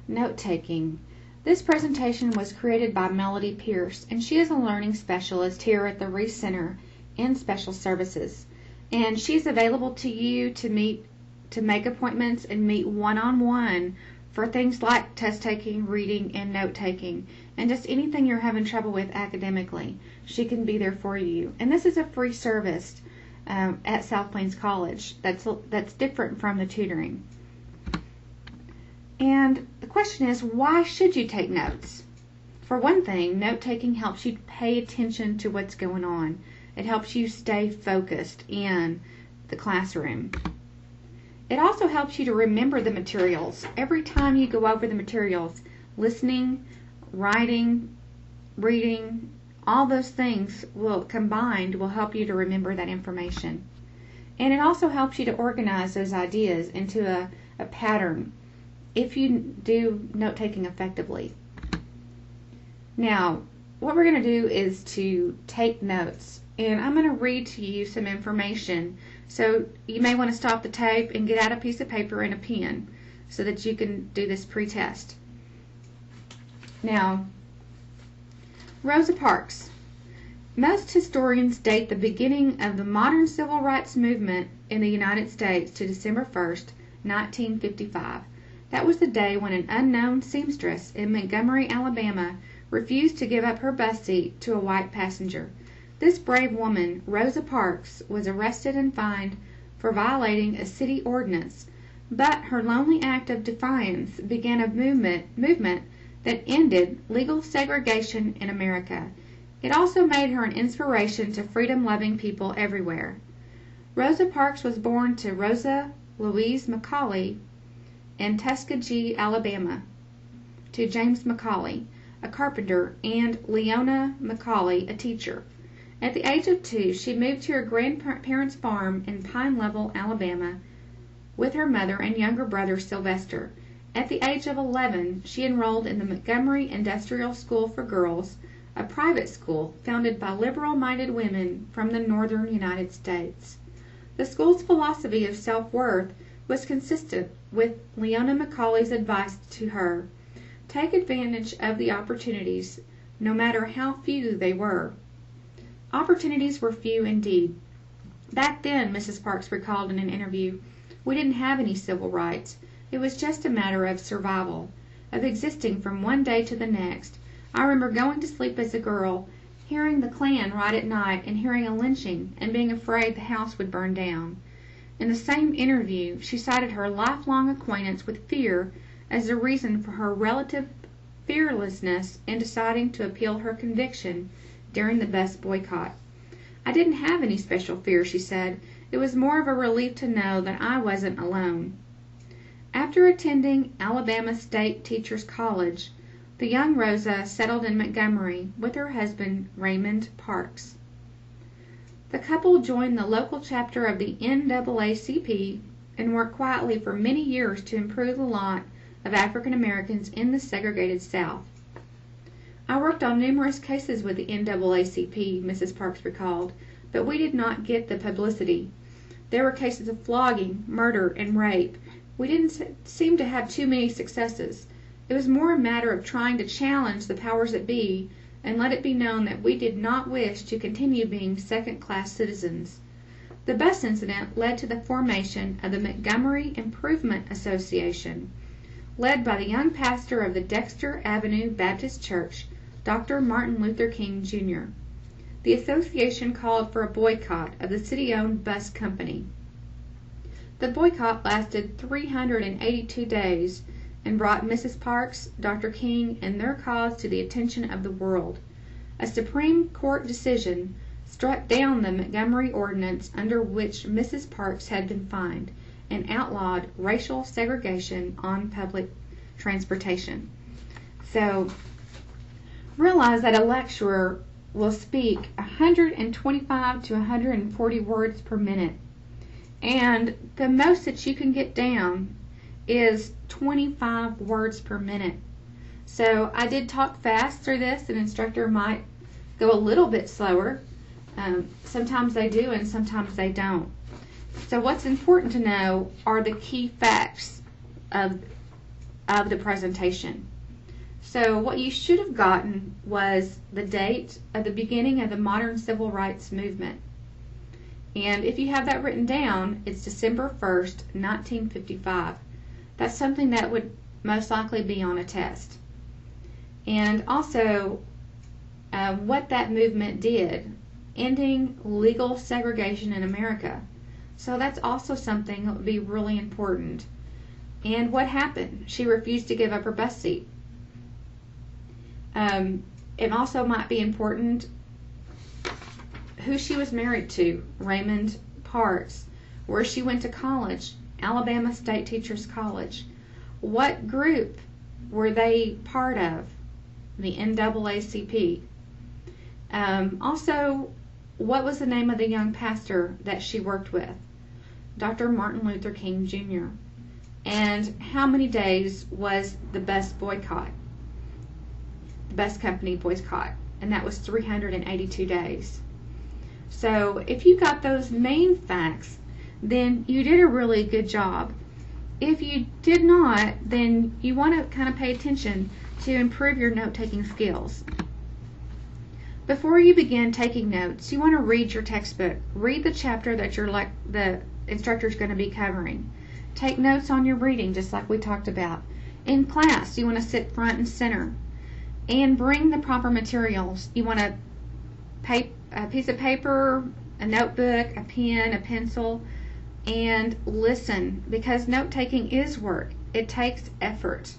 Note-taking. This presentation was created by Melody Pierce, and she is a learning specialist here at the Reese Center in Special Services. And she's available to you to make appointments and meet one-on-one for things like test taking, reading, and note taking, and just anything you're having trouble with academically. She can be there for you. And this is a free service at South Plains College. That's different from the tutoring. And the question is, why should you take notes? For one thing, note taking helps you pay attention to what's going on. It helps you stay focused in the classroom. It also helps you to remember the materials. Every time you go over the materials, listening, writing, reading, all those things combined will help you to remember that information. And it also helps you to organize those ideas into a pattern if you do note-taking effectively. Now, what we're going to do is to take notes, and I'm going to read to you some information. So you may want to stop the tape and get out a piece of paper and a pen so that you can do this pre-test. Now, Rosa Parks. Most historians date the beginning of the modern civil rights movement in the United States to December 1st, 1955. That was the day when an unknown seamstress in Montgomery, Alabama, refused to give up her bus seat to a white passenger. This brave woman, Rosa Parks, was arrested and fined for violating a city ordinance, but her lonely act of defiance began a movement that ended legal segregation in America. It also made her an inspiration to freedom-loving people everywhere. Rosa Parks was born to Rosa Louise McCauley in Tuskegee, Alabama, to James McCauley, a carpenter, and Leona McCauley, a teacher. At the age of 2, she moved to her grandparents' farm in Pine Level, Alabama, with her mother and younger brother Sylvester. At the age of 11, she enrolled in the Montgomery Industrial School for Girls, a private school founded by liberal-minded women from the northern United States. The school's philosophy of self-worth was consistent with Leona McCauley's advice to her: take advantage of the opportunities, no matter how few they were. Opportunities were few indeed. Back then, Mrs. Parks recalled in an interview, we didn't have any civil rights. It was just a matter of survival, of existing from one day to the next. I remember going to sleep as a girl, hearing the Klan right at night, and hearing a lynching, and being afraid the house would burn down. In the same interview, she cited her lifelong acquaintance with fear as the reason for her relative fearlessness in deciding to appeal her conviction during the bus boycott. I didn't have any special fear, she said. It was more of a relief to know that I wasn't alone. After attending Alabama State Teachers College, the young Rosa settled in Montgomery with her husband, Raymond Parks. The couple joined the local chapter of the NAACP and worked quietly for many years to improve the lot of African Americans in the segregated South. I worked on numerous cases with the NAACP, Mrs. Parks recalled, but we did not get the publicity. There were cases of flogging, murder, and rape. We didn't seem to have too many successes. It was more a matter of trying to challenge the powers that be and let it be known that we did not wish to continue being second-class citizens. The bus incident led to the formation of the Montgomery Improvement Association, led by the young pastor of the Dexter Avenue Baptist Church, Dr. Martin Luther King, Jr. The association called for a boycott of the city-owned bus company. The boycott lasted 382 days and brought Mrs. Parks, Dr. King, and their cause to the attention of the world. A Supreme Court decision struck down the Montgomery Ordinance under which Mrs. Parks had been fined and outlawed racial segregation on public transportation. So, realize that a lecturer will speak 125 to 140 words per minute, and the most that you can get down is 25 words per minute. So I did talk fast through this. An instructor might go a little bit slower. Sometimes they do and sometimes they don't. So what's important to know are the key facts of of the presentation. So what you should have gotten was the date of the beginning of the modern civil rights movement. And if you have that written down, it's December 1st, 1955. That's something that would most likely be on a test. And also what that movement did, ending legal segregation in America. So that's also something that would be really important. And what happened? She refused to give up her bus seat. It also might be important who she was married to, Raymond Parks, where she went to college, Alabama State Teachers College. What group were they part of? The NAACP. Also, what was the name of the young pastor that she worked with? Dr. Martin Luther King Jr. And how many days was the bus boycott? The bus company boycott, and that was 382 days. So if you got those main facts, then you did a really good job. If you did not, then you want to kind of pay attention to improve your note-taking skills. Before you begin taking notes, you want to read your textbook. Read the chapter that the instructor is going to be covering. Take notes on your reading, just like we talked about. In class, you want to sit front and center. And bring the proper materials. You want a piece of paper, a notebook, a pen, a pencil, and listen, because note-taking is work. It takes effort.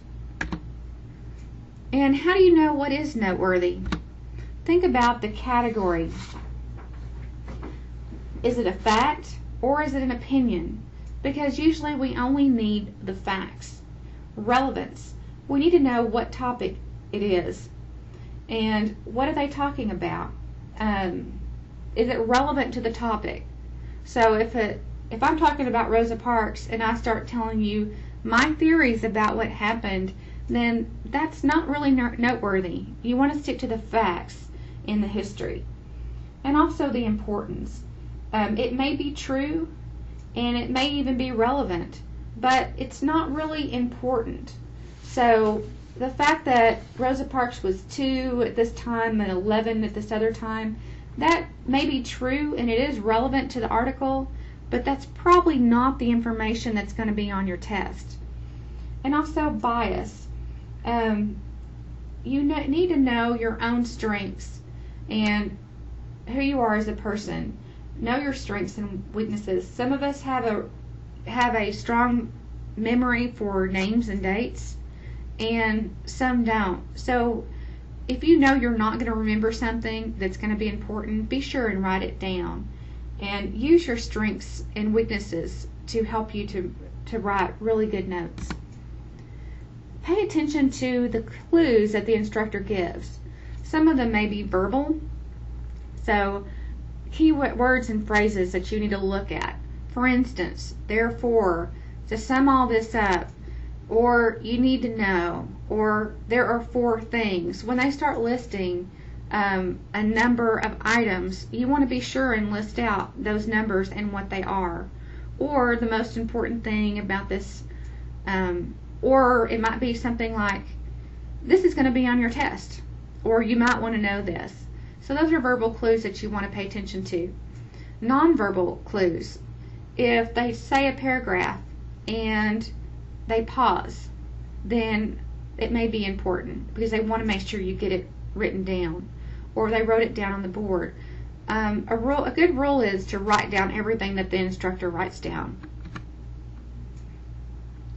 And how do you know what is noteworthy? Think about the category. Is it a fact or is it an opinion? Because usually we only need the facts. Relevance. We need to know what topic it is and what are they talking about. Is it relevant to the topic? So if I'm talking about Rosa Parks and I start telling you my theories about what happened, then that's not really noteworthy. You want to stick to the facts in the history. And also the importance. It may be true and it may even be relevant, but it's not really important. So the fact that Rosa Parks was 2 at this time and 11 at this other time, that may be true and it is relevant to the article, but that's probably not the information that's going to be on your test. And also bias. You need to know your own strengths and who you are as a person. Know your strengths and weaknesses. Some of us have a strong memory for names and dates, and some don't. So if you know you're not going to remember something that's going to be important, be sure and write it down. And use your strengths and weaknesses to help you to write really good notes. Pay attention to the clues that the instructor gives. Some of them may be verbal, so key words and phrases that you need to look at. For instance, therefore, to sum all this up, or you need to know, or there are 4 things. When they start listing a number of items, you want to be sure and list out those numbers and what they are. Or the most important thing about this, or it might be something like, this is going to be on your test, or you might want to know this. So those are verbal clues that you want to pay attention to. Nonverbal clues. If they say a paragraph and they pause, then it may be important because they want to make sure you get it written down, or they wrote it down on the board. A good rule is to write down everything that the instructor writes down.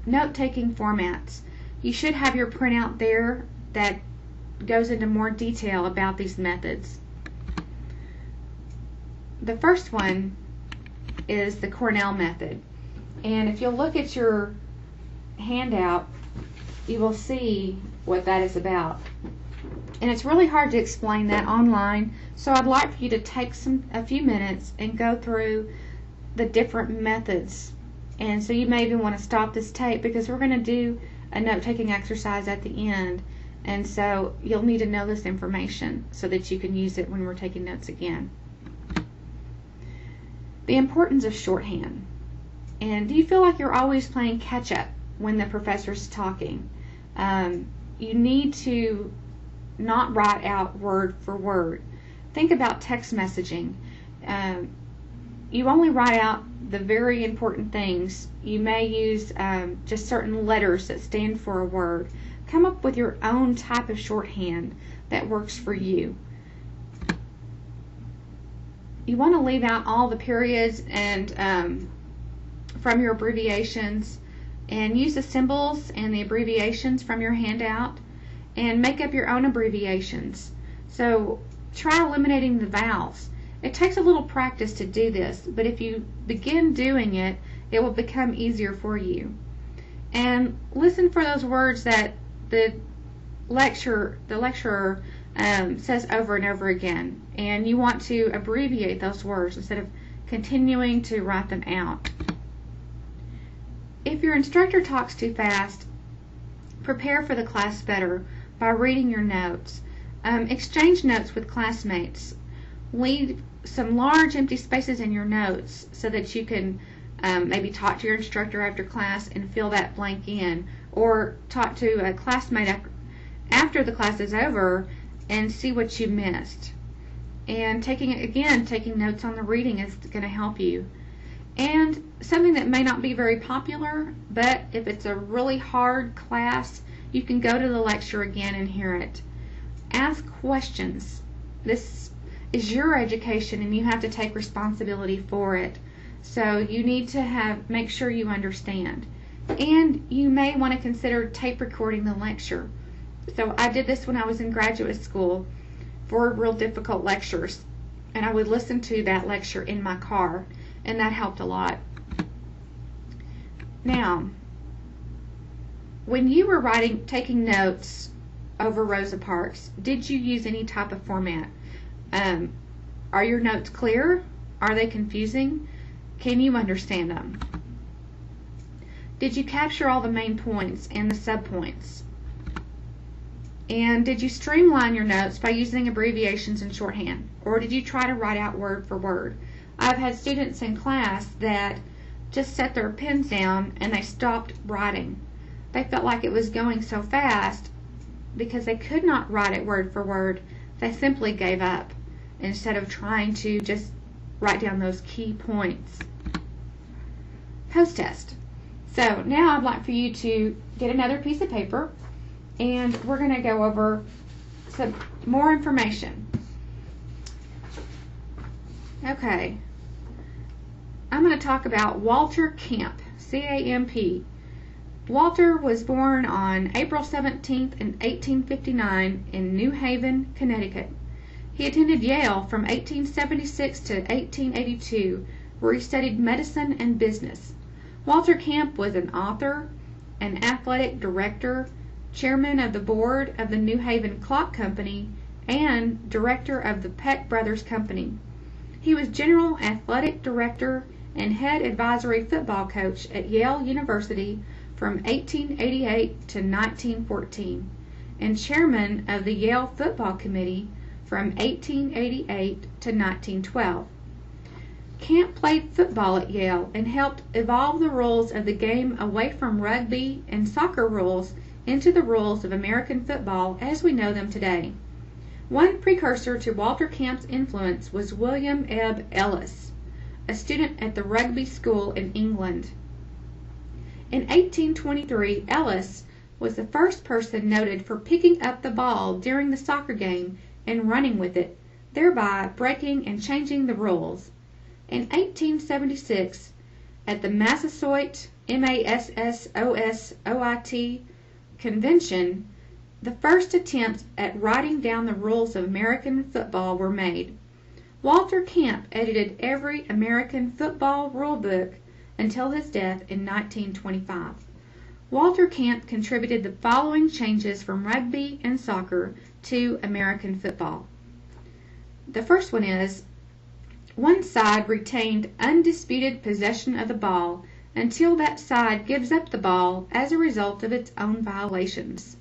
Note-taking formats. You should have your printout there that goes into more detail about these methods. The first one is the Cornell method. And if you'll look at your handout, you will see what that is about. And it's really hard to explain that online, so I'd like for you to take a few minutes and go through the different methods. And so you may even want to stop this tape because we're going to do a note-taking exercise at the end. And so you'll need to know this information so that you can use it when we're taking notes again. The importance of shorthand. And do you feel like you're always playing catch-up when the professor's talking? You need to not write out word for word. Think about text messaging. You only write out the very important things. You may use just certain letters that stand for a word. Come up with your own type of shorthand that works for you. You want to leave out all the periods and from your abbreviations, and use the symbols and the abbreviations from your handout, and make up your own abbreviations. So try eliminating the vowels. It takes a little practice to do this, but if you begin doing it, it will become easier for you. And listen for those words that the lecturer says over and over again, and you want to abbreviate those words instead of continuing to write them out. If your instructor talks too fast, prepare for the class better by reading your notes. Exchange notes with classmates. Leave some large empty spaces in your notes so that you can maybe talk to your instructor after class and fill that blank in, or talk to a classmate after the class is over and see what you missed. And taking notes on the reading is going to help you. And something that may not be very popular, but if it's a really hard class, you can go to the lecture again and hear it. Ask questions. This is your education and you have to take responsibility for it. So you need to make sure you understand. And you may want to consider tape recording the lecture. So I did this when I was in graduate school for real difficult lectures, and I would listen to that lecture in my car, and that helped a lot. Now, when you were taking notes over Rosa Parks, did you use any type of format? Are your notes clear? Are they confusing? Can you understand them? Did you capture all the main points and the subpoints? And did you streamline your notes by using abbreviations and shorthand? Or did you try to write out word for word? I've had students in class that just set their pens down and they stopped writing. They felt like it was going so fast because they could not write it word for word. They simply gave up instead of trying to just write down those key points. Post-test. So now I'd like for you to get another piece of paper, and we're going to go over some more information. Okay. I'm going to talk about Walter Camp, C-A-M-P. Walter was born on April 17th in 1859 in New Haven, Connecticut. He attended Yale from 1876 to 1882, where he studied medicine and business. Walter Camp was an author, an athletic director, chairman of the board of the New Haven Clock Company, and director of the Peck Brothers Company. He was general athletic director and head advisory football coach at Yale University from 1888 to 1914, and chairman of the Yale Football Committee from 1888 to 1912. Camp played football at Yale and helped evolve the rules of the game away from rugby and soccer rules into the rules of American football as we know them today. One precursor to Walter Camp's influence was William Ebb Ellis, a student at the rugby school in England. In 1823, Ellis was the first person noted for picking up the ball during the soccer game and running with it, thereby breaking and changing the rules. In 1876, at the Massasoit, M-A-S-S-O-S-O-I-T convention, the first attempts at writing down the rules of American football were made. Walter Camp edited every American football rule book until his death in 1925. Walter Camp contributed the following changes from rugby and soccer to American football. The first one is, one side retained undisputed possession of the ball until that side gives up the ball as a result of its own violations.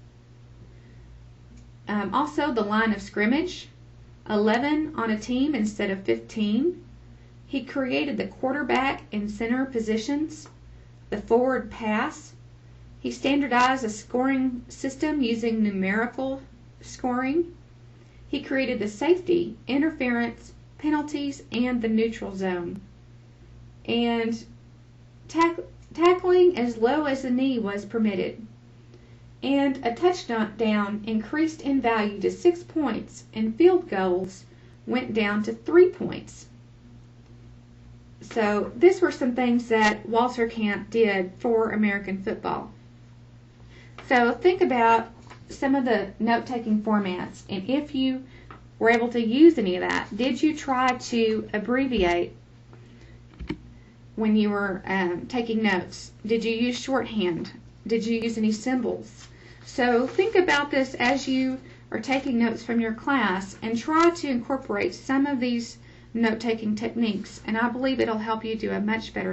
Also, the line of scrimmage, 11 on a team instead of 15. He created the quarterback and center positions, the forward pass. He standardized a scoring system using numerical scoring. He created the safety, interference, penalties, and the neutral zone. And tackling as low as the knee was permitted. And a touchdown increased in value to 6 points, and field goals went down to 3 points. So these were some things that Walter Camp did for American football. So think about some of the note-taking formats, and if you were able to use any of that, did you try to abbreviate when you were taking notes? Did you use shorthand? Did you use any symbols? So think about this as you are taking notes from your class, and try to incorporate some of these note-taking techniques, and I believe it'll help you do a much better